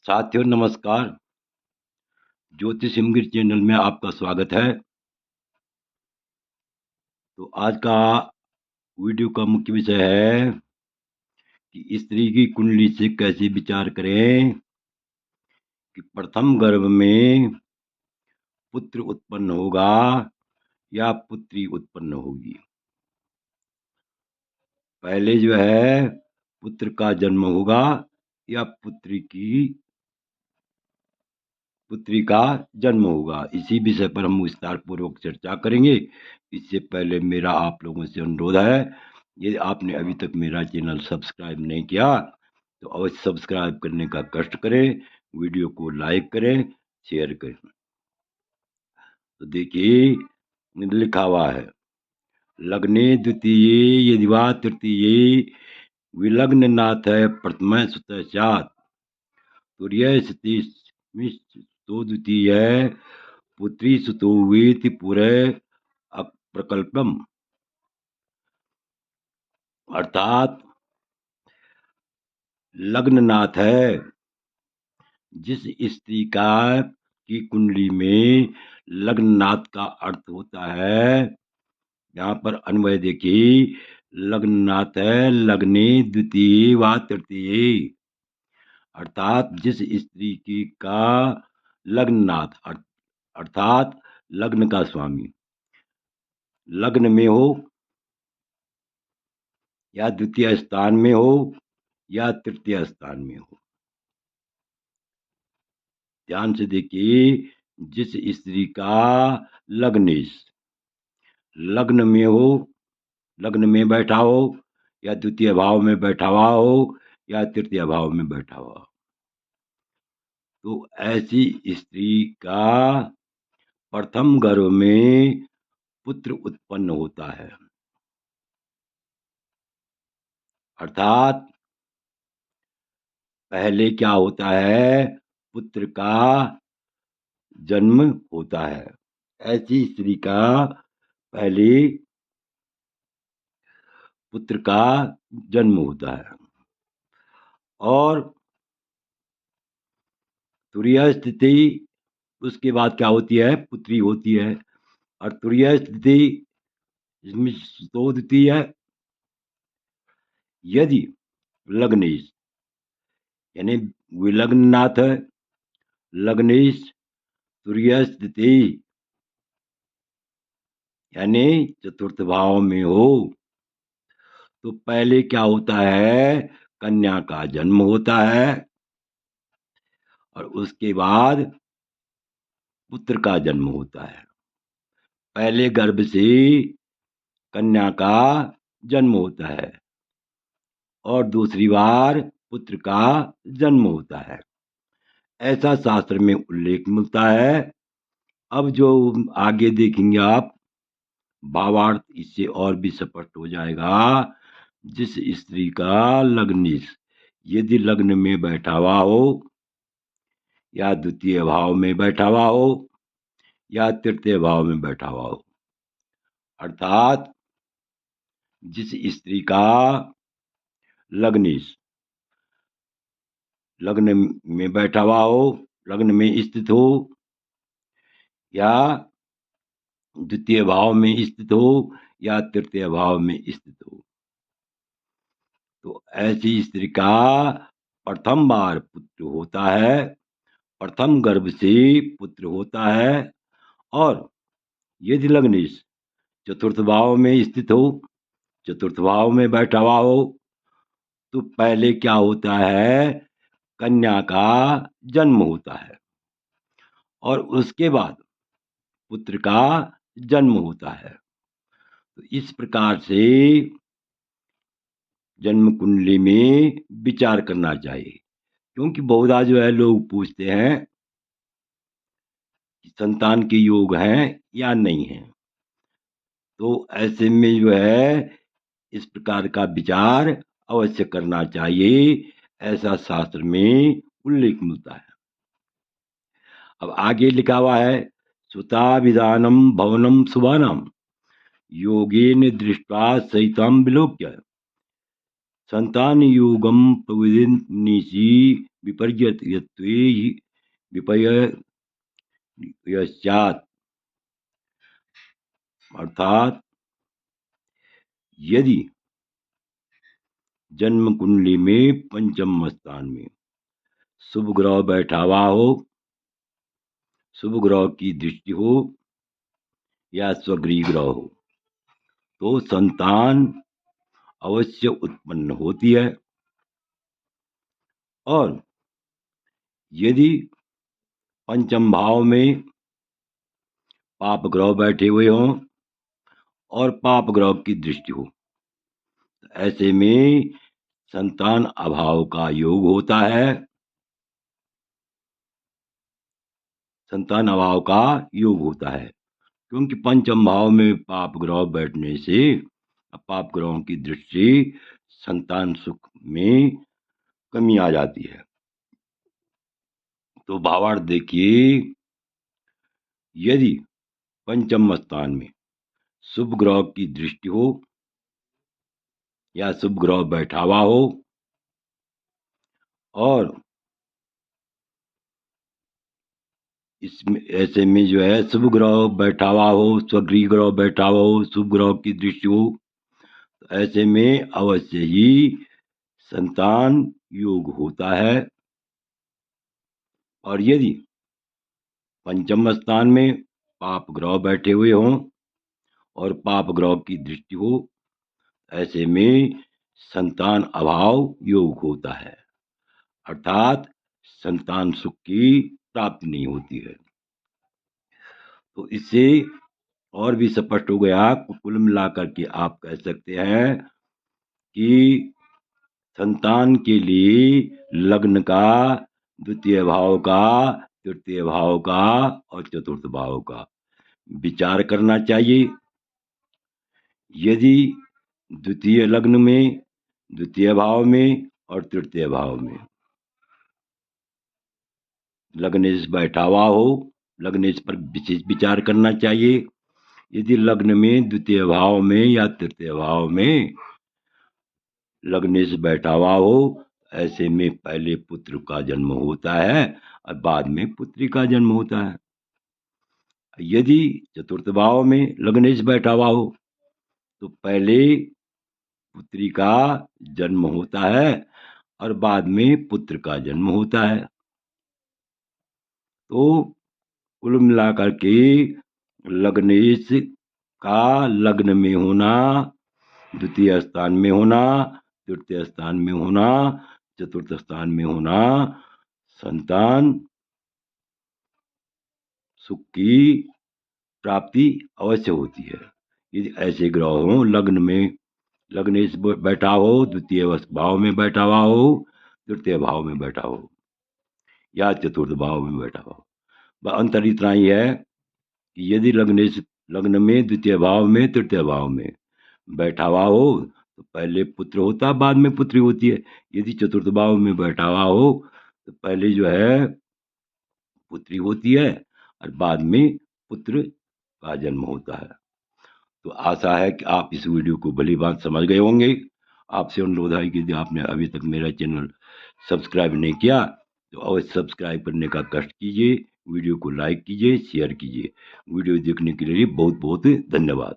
साथियों नमस्कार। ज्योतिष हिमगिर चैनल में आपका स्वागत है। तो आज का वीडियो का मुख्य विषय है कि स्त्री की कुंडली से कैसे विचार करें कि प्रथम गर्भ में पुत्र उत्पन्न होगा या पुत्री उत्पन्न होगी। पहले जो है पुत्र का जन्म होगा या पुत्री का जन्म होगा। इसी विषय पर हम विस्तार पूर्वक चर्चा करेंगे। इससे पहले मेरा आप लोगों से अनुरोध है, यदि आपने अभी तक मेरा चैनल सब्सक्राइब नहीं किया तो अवश्य सब्सक्राइब करने का कष्ट करें, वीडियो को लाइक करें, शेयर करें। तो देखिए लिखा हुआ है, लग्ने द्वितीय यदि वा तृतीय विलग्न नाथ है प्रथम सुत चात तुर्य तो द्वितीय पुत्री सुतो वेति पुरे अप्रकल्पम। अर्थात लग्ननाथ है, जिस स्त्री का की कुंडली में लग्ननाथ का अर्थ होता है, यहाँ पर अन्वय देखिए, लग्ननाथ है लग्ने द्वितीय व तृतीय, अर्थात जिस स्त्री की का लग्ननाथ अर्थात लग्न का स्वामी लग्न में हो या द्वितीय स्थान में हो या तृतीय स्थान में हो। ध्यान से देखिए, जिस स्त्री का लग्नेश लग्न में हो, लग्न में बैठा हो या द्वितीय भाव में बैठा हुआ हो या तृतीय भाव में बैठा हुआ हो, तो ऐसी स्त्री का प्रथम गर्भ में पुत्र उत्पन्न होता है। अर्थात पहले क्या होता है, पुत्र का जन्म होता है। ऐसी स्त्री का पहले पुत्र का जन्म होता है और तुरीय स्थिति उसके बाद क्या होती है, पुत्री होती है। और तुरीय स्थिति इसमें तो होती है यदि लग्नेश यानी विलग्ननाथ है, लग्नेश तुरीय स्थिति यानी चतुर्थ भाव में हो, तो पहले क्या होता है, कन्या का जन्म होता है और उसके बाद पुत्र का जन्म होता है। पहले गर्भ से कन्या का जन्म होता है और दूसरी बार पुत्र का जन्म होता है, ऐसा शास्त्र में उल्लेख मिलता है। अब जो आगे देखेंगे आप, भावार्थ इससे और भी स्पष्ट हो जाएगा। जिस स्त्री का लग्निश यदि लग्न में बैठा हुआ हो या द्वितीय भाव में बैठा हुआ हो या तृतीय भाव में बैठा हुआ हो, अर्थात जिस स्त्री का लग्निश लग्न में बैठा हुआ हो, लग्न में स्थित हो या द्वितीय भाव में स्थित हो या तृतीय भाव में स्थित हो, तो ऐसी स्त्री का प्रथम बार पुत्र होता है, प्रथम गर्भ से पुत्र होता है। और यदि लग्नेश चतुर्थ भाव में स्थित हो, चतुर्थ भाव में बैठा हुआ हो, तो पहले क्या होता है, कन्या का जन्म होता है और उसके बाद पुत्र का जन्म होता है। तो इस प्रकार से जन्म कुंडली में विचार करना चाहिए, क्योंकि बहुधा जो है लोग पूछते हैं कि संतान के योग हैं या नहीं है। तो ऐसे में जो है इस प्रकार का विचार अवश्य करना चाहिए, ऐसा शास्त्र में उल्लेख मिलता है। अब आगे लिखा हुआ है, सुता विधानम भवनम सुभानम योगेन दृष्ट्वा सहितम विलोक्य संतान योगम प्रविदिनिषि विपर्ययत्वे विपर्ययश्चात्, अर्थात यदि जन्म कुंडली में पंचम स्थान में शुभ ग्रह बैठा हुआ हो, शुभ ग्रह की दृष्टि हो या स्वगृह ग्रह हो, तो संतान अवश्य उत्पन्न होती है। और यदि पंचम भाव में पाप ग्रह बैठे हुए हों और पाप ग्रह की दृष्टि हो, ऐसे में संतान अभाव का योग होता है। संतान अभाव का योग होता है क्योंकि पंचम भाव में पाप ग्रह बैठने से पाप ग्रहों की दृष्टि संतान सुख में कमी आ जाती है। तो भावार्थ देखिए, यदि पंचम स्थान में शुभ ग्रह की दृष्टि हो या शुभ ग्रह बैठा हुआ हो और इसमें ऐसे में जो है शुभ ग्रह बैठा हुआ हो, स्वगृह ग्रह बैठा हुआ हो, शुभ ग्रह की दृष्टि हो, तो ऐसे में अवश्य ही संतान योग होता है। और यदि पंचम स्थान में पाप ग्रह बैठे हुए हों और पाप ग्रह की दृष्टि हो, ऐसे में संतान अभाव योग होता है, अर्थात संतान सुख की प्राप्ति नहीं होती है। तो इससे और भी स्पष्ट हो गया, कुल मिलाकर के आप कह सकते हैं कि संतान के लिए लग्न का, द्वितीय भाव का, तृतीय भाव का और चतुर्थ भाव का विचार करना चाहिए। यदि द्वितीय लग्न में, द्वितीय भाव में और तृतीय भाव में लग्नेश बैठा हुआ हो, लग्नेश पर विशेष विचार करना चाहिए। यदि लग्न में, द्वितीय भाव में या तृतीय भाव में लग्नेश बैठा हुआ हो, ऐसे में पहले पुत्र का जन्म होता है और बाद में पुत्री का जन्म होता है। यदि चतुर्थ भाव में लग्नेश बैठा हुआ हो, तो पहले पुत्री का जन्म होता है और बाद में पुत्र का जन्म होता है। तो कुल मिलाकर के लग्नेश का लग्न में होना, द्वितीय स्थान में होना, तृतीय स्थान में होना, चतुर्थ स्थान में होना संतान सुख की प्राप्ति अवश्य होती है। यदि ऐसे ग्रह हों, लग्न में लग्नेश बैठा हो, द्वितीय भाव में बैठा हुआ हो, तृतीय भाव में बैठा हो या चतुर्थ भाव में बैठा हो। अंतर इतना ही है कि यदि लग्नेश लग्न में, द्वितीय भाव में, तृतीय भाव में बैठा हुआ हो, तो पहले पुत्र होता है, बाद में पुत्री होती है। यदि चतुर्थ भाव में बैठा हुआ हो, तो पहले जो है पुत्री होती है और बाद में पुत्र का जन्म होता है। तो आशा है कि आप इस वीडियो को भली बात समझ गए होंगे। आपसे अनुरोध है कि यदि आपने अभी तक मेरा चैनल सब्सक्राइब नहीं किया तो अवश्य सब्सक्राइब करने का कष्ट कीजिए, वीडियो को लाइक कीजिए, शेयर कीजिए। वीडियो देखने के लिए बहुत बहुत धन्यवाद।